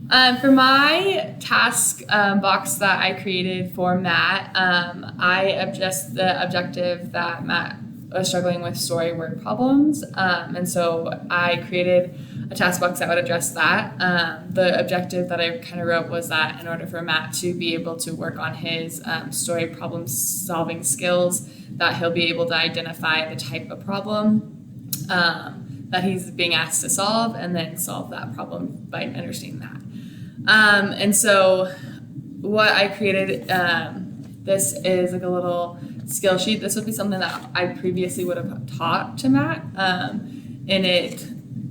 For my task box that I created for Matt, I adjust the objective that Matt was struggling with story word problems. And so I created a task box that would address that. The objective that I kind of wrote was that in order for Matt to be able to work on his story problem solving skills, that he'll be able to identify the type of problem that he's being asked to solve and then solve that problem by understanding that. And so what I created, this is like a little skill sheet. This would be something that I previously would have taught to Matt. And it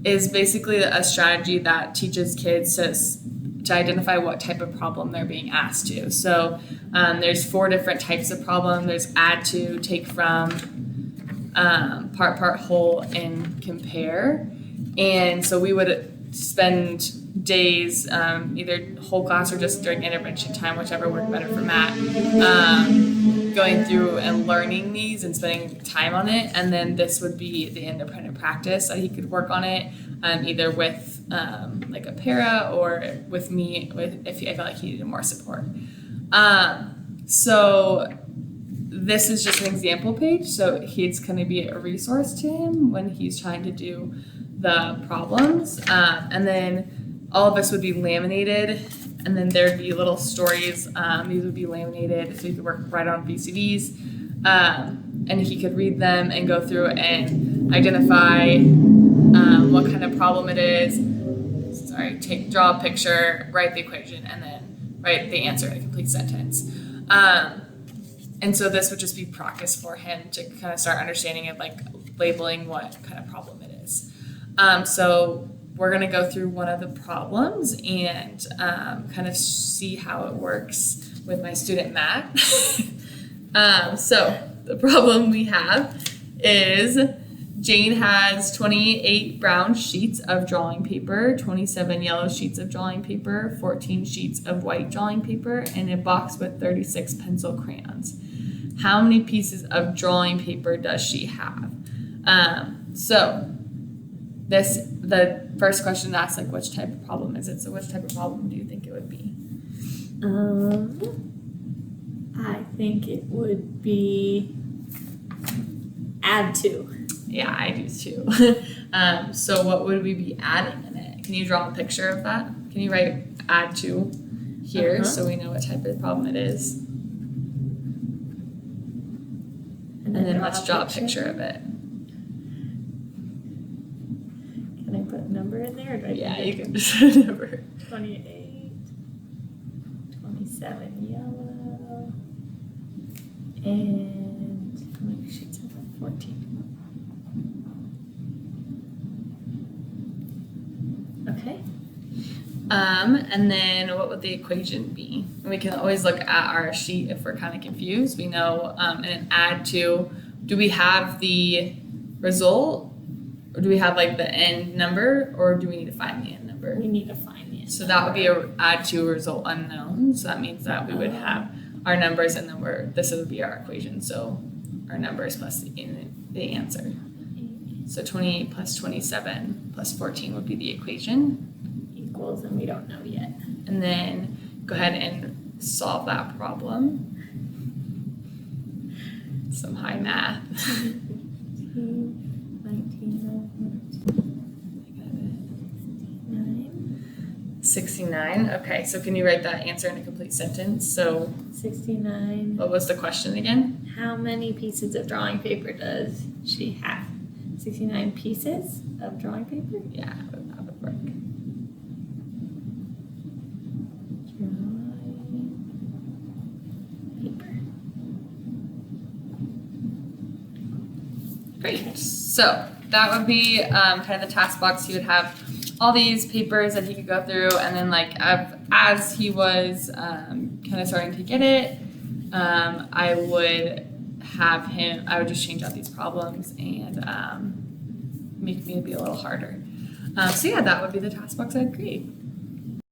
is basically a strategy that teaches kids to identify what type of problem they're being asked to. So there's 4 different types of problem. There's add to, take from, part, whole, and compare. And so we would spend days, either whole class or just during intervention time, whichever worked better for Matt, going through and learning these and spending time on it. And then this would be the independent practice that he could work on it, either with like a para or with me if I felt like he needed more support. So this is just an example page. So it's going to be a resource to him when he's trying to do the problems. And then all of this would be laminated, and then there'd be little stories. These would be laminated, so you could work right on VCDs, and he could read them and go through and identify what kind of problem it is. Draw a picture, write the equation, and then write the answer in a complete sentence. And so this would just be practice for him to kind of start understanding it, like labeling what kind of problem it is. So we're going to go through one of the problems and kind of see how it works with my student Matt. So the problem we have is Jane has 28 brown sheets of drawing paper, 27 yellow sheets of drawing paper, 14 sheets of white drawing paper, and a box with 36 pencil crayons. How many pieces of drawing paper does she have? The first question asks, like, which type of problem is it? So which type of problem do you think it would be? I think it would be add to. Yeah, I do too. So what would we be adding in it? Can you draw a picture of that? Can you write add to here so we know what type of problem it is? And then let's draw a picture of it. Can I put a number in there? Or do I you can just put a number. 28, 27 yellow, and how many sheets have 14? Okay. And then what would the equation be? And we can always look at our sheet if we're kind of confused. We know in an add to, do we have the result? Or do we have like the end number, or do we need to find the end number? We need to find the end So that would be a add to result unknown. So that means that we would have our numbers, and then this would be our equation. So our numbers plus the answer. So 28 plus 27 plus 14 would be the equation. Equals, and we don't know yet. And then go ahead and solve that problem. Some high math. 69. Okay, so can you write that answer in a complete sentence? So 69. What was the question again? How many pieces of drawing paper does she have? 69 pieces of drawing paper? Yeah, that would work. Great. So that would be kind of the task box. He would have all these papers that he could go through, and then like as he was kind of starting to get it, I would just change out these problems and make me be a little harder. So yeah, that would be the task box I'd create.